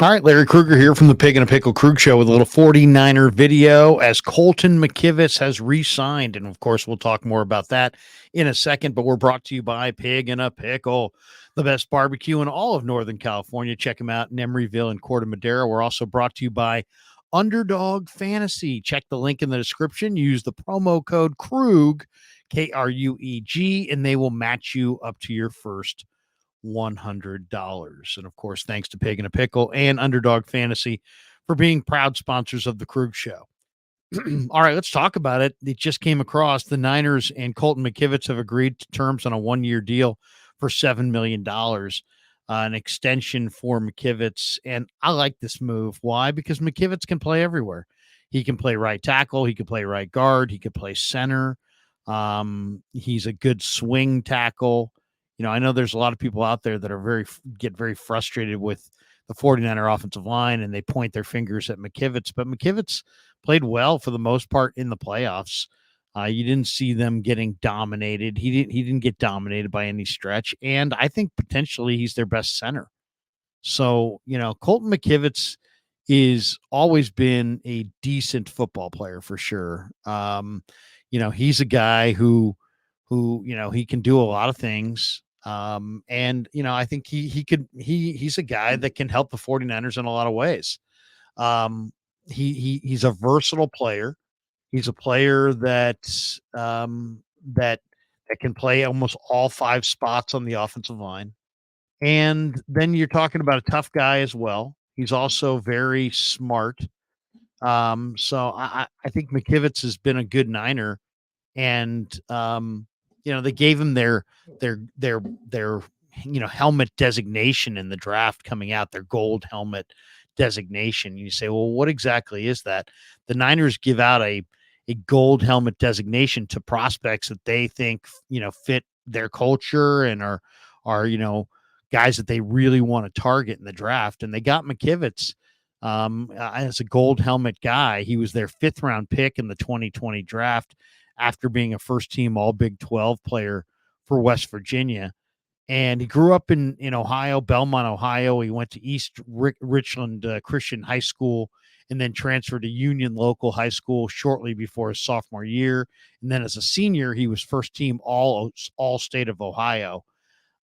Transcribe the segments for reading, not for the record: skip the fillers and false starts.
All right, Larry Krueger here from the Pig and a Pickle Krug Show with a little 49er video as Colton McKivitz has re-signed. And of course, we'll talk more about that in a second, but we're brought to you by Pig and a Pickle, the best barbecue in all of Northern California. Check them out in Emeryville and Corte Madera. We're also brought to you by Underdog Fantasy. Check the link in the description. Use the promo code KRUG, KRUEG, and they will match you up to your first $100. And of course, thanks to Pig and a Pickle and Underdog Fantasy for being proud sponsors of the Krug Show. All right, let's talk about it. It just came across the Niners and Colton McKivitz have agreed to terms on a 1-year deal for $7 million, an extension for McKivitz. And I like this move. Why? Because McKivitz can play everywhere. He can play right tackle. He can play right guard. He could play center. He's a good swing tackle. You know, I know there's a lot of people out there that are get very frustrated with the 49er offensive line, and they point their fingers at McKivitz. But McKivitz played well for the most part in the playoffs. You didn't see them getting dominated. He didn't get dominated by any stretch, and I think potentially he's their best center. So, you know, Colton McKivitz is always been a decent football player for sure. You know, he's a guy who you know, he can do a lot of things. And you know, I think he's a guy that can help the 49ers in a lot of ways. He's a versatile player. He's a player that can play almost all 5 spots on the offensive line. And then you're talking about a tough guy as well. He's also very smart. So I think McKivitz has been a good Niner, and you know, they gave him their you know, helmet designation in the draft coming out, their gold helmet designation. You say, well, what exactly is that? The Niners give out a gold helmet designation to prospects that they think, you know, fit their culture and are you know, guys that they really want to target in the draft. And they got McKivitz as a gold helmet guy. He was their 5th round pick in the 2020 draft after being a first team all Big 12 player for West Virginia. And he grew up in Ohio, Belmont, Ohio. He went to East Richland Christian High School and then transferred to Union Local High School shortly before his sophomore year. And then as a senior, he was first team all state of Ohio.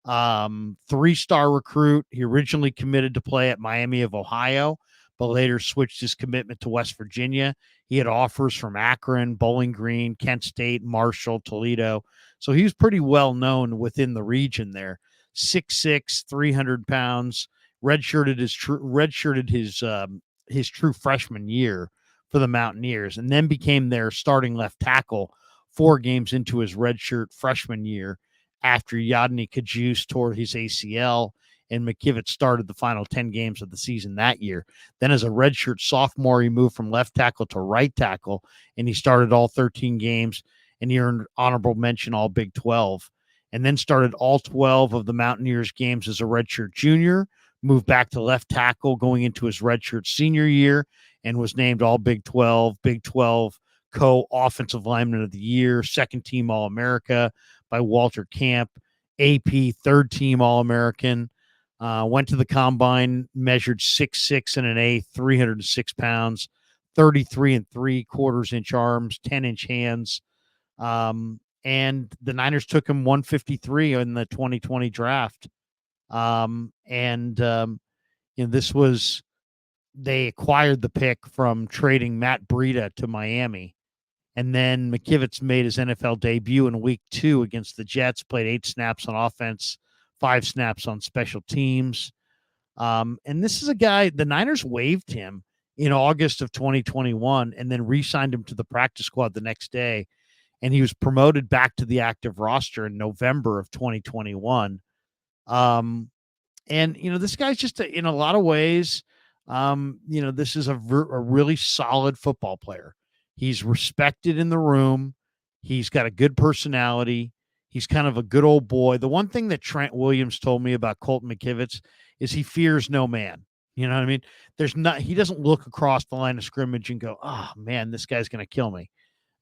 3-star recruit. He originally committed to play at Miami of Ohio, but later switched his commitment to West Virginia. He had offers from Akron, Bowling Green, Kent State, Marshall, Toledo. So he was pretty well known within the region there. 6'6", 300 pounds, redshirted his true freshman year for the Mountaineers, and then became their starting left tackle 4 games into his redshirt freshman year after Yadni Kajus tore his ACL, and McKivitz started the final 10 games of the season that year. Then as a redshirt sophomore, he moved from left tackle to right tackle, and he started all 13 games, and he earned honorable mention all Big 12, and then started all 12 of the Mountaineers games as a redshirt junior, moved back to left tackle going into his redshirt senior year, and was named all Big 12 co-offensive lineman of the year, 2nd team All-America by Walter Camp, AP 3rd team All-American. Went to the combine, measured 6'6" and an eighth, 306 pounds, 33 3/4 inch arms, 10-inch hands. And the Niners took him 153 in the 2020 draft. You know, they acquired the pick from trading Matt Breida to Miami. And then McKivitz made his NFL debut in week 2 against the Jets, played 8 snaps on offense, 5 snaps on special teams. And this is a guy, the Niners waived him in August of 2021 and then re-signed him to the practice squad the next day. And he was promoted back to the active roster in November of 2021. And, you know, this guy's just, in a lot of ways, you know, this is a really solid football player. He's respected in the room. He's got a good personality. He's kind of a good old boy. The one thing that Trent Williams told me about Colton McKivitz is he fears no man. You know what I mean? He doesn't look across the line of scrimmage and go, oh man, this guy's going to kill me.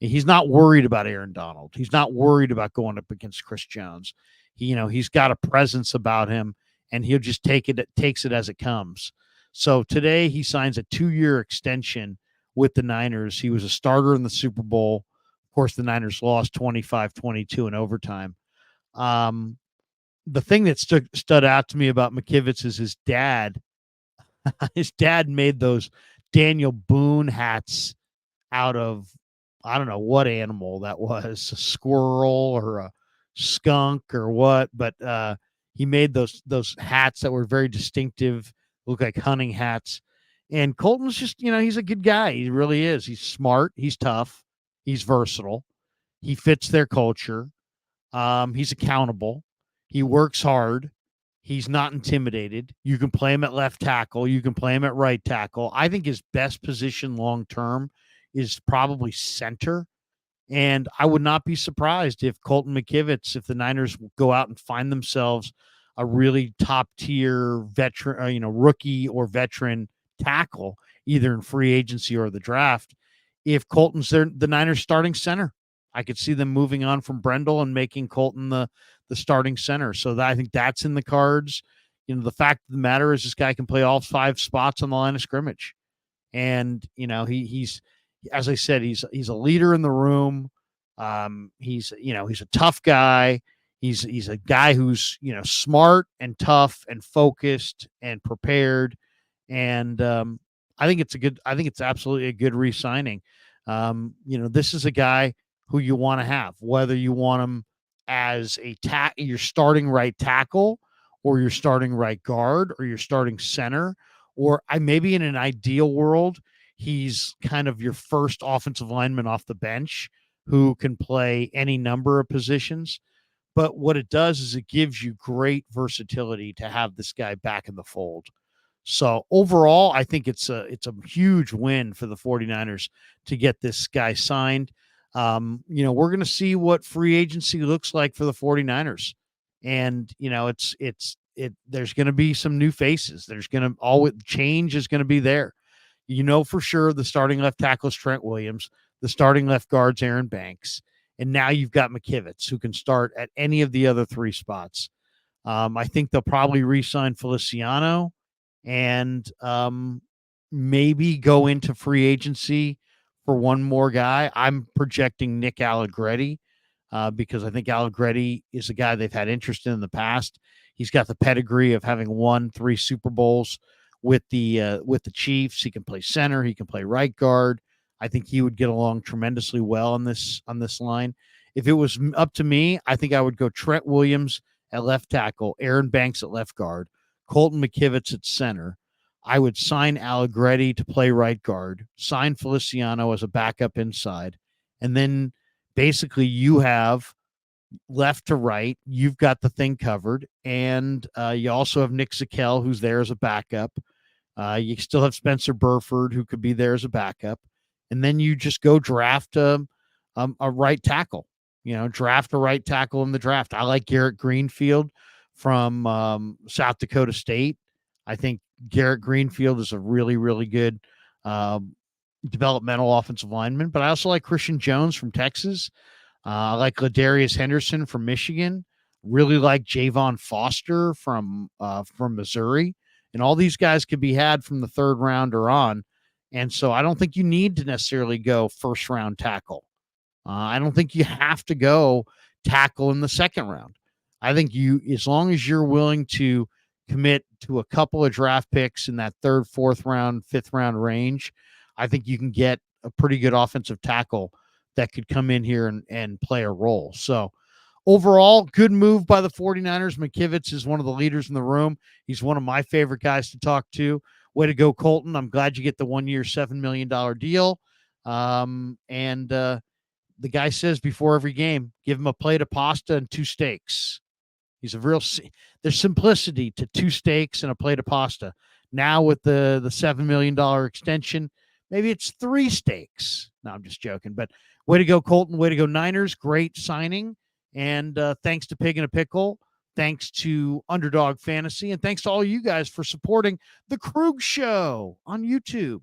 He's not worried about Aaron Donald. He's not worried about going up against Chris Jones. He's got a presence about him, and he'll just takes it as it comes. So today he signs a 2-year extension with the Niners. He was a starter in the Super Bowl. Of course, the Niners lost 25-22 in overtime. Um, the thing that stood out to me about McKivitz is his dad. His dad made those Daniel Boone hats out of, I don't know what animal that was, a squirrel or a skunk or what, but he made those hats that were very distinctive, look like hunting hats. And Colton's just, he's a good guy. He really is. He's smart, he's tough, he's versatile. He fits their culture. He's accountable. He works hard. He's not intimidated. You can play him at left tackle. You can play him at right tackle. I think his best position long term is probably center. And I would not be surprised if Colton McKivitz, if the Niners go out and find themselves a really top tier veteran, rookie or veteran tackle, either in free agency or the draft, if Colton's the Niners starting center. I could see them moving on from Brendel and making Colton the starting center. So I think that's in the cards. The fact of the matter is this guy can play all 5 spots on the line of scrimmage. And, he's, as I said, he's a leader in the room. He's a tough guy. He's a guy who's, smart and tough and focused and prepared. And I think it's absolutely a good re-signing. This is a guy who you want to have, whether you want him as your starting right tackle, or your starting right guard, or your starting center, or maybe in an ideal world, he's kind of your first offensive lineman off the bench who can play any number of positions. But what it does is it gives you great versatility to have this guy back in the fold. So overall, I think it's a huge win for the 49ers to get this guy signed. We're going to see what free agency looks like for the 49ers. And, there's going to be some new faces. There's going to change is going to be there. For sure the starting left tackle is Trent Williams, the starting left guard's Aaron Banks, and now you've got McKivitz, who can start at any of the other 3 spots. I think they'll probably re-sign Feliciano and maybe go into free agency for one more guy. I'm projecting Nick Allegretti because I think Allegretti is a guy they've had interest in the past. He's got the pedigree of having won 3 Super Bowls with the Chiefs. He can play center. He can play right guard. I think he would get along tremendously well on this line. If it was up to me, I think I would go Trent Williams at left tackle, Aaron Banks at left guard, Colton McKivitz at center. I would sign Allegretti to play right guard, sign Feliciano as a backup inside, and then basically you have left to right, you've got the thing covered, and you also have Nick Zakelj, who's there as a backup. You still have Spencer Burford, who could be there as a backup, and then you just go draft a right tackle. Draft a right tackle in the draft. I like Garrett Greenfield from South Dakota State. I think Garrett Greenfield is a really, really good developmental offensive lineman, but I also like Christian Jones from Texas. I like Ladarius Henderson from Michigan. Really like Javon Foster from Missouri. And all these guys could be had from the 3rd round or on. And so I don't think you need to necessarily go first round tackle. I don't think you have to go tackle in the 2nd round. I think as long as you're willing to commit to a couple of draft picks in that 3rd, 4th round, 5th round range, I think you can get a pretty good offensive tackle that could come in here and play a role. So overall, good move by the 49ers. McKivitz is one of the leaders in the room. He's one of my favorite guys to talk to. Way to go, Colton. I'm glad you get the 1-year, $7 million deal. The guy says before every game, give him a plate of pasta and 2 steaks. He's there's simplicity to 2 steaks and a plate of pasta. Now with the $7 million extension, maybe it's 3 steaks. No, I'm just joking. But way to go, Colton. Way to go, Niners. Great signing. And thanks to Pig and a Pickle. Thanks to Underdog Fantasy. And thanks to all you guys for supporting The Krug Show on YouTube.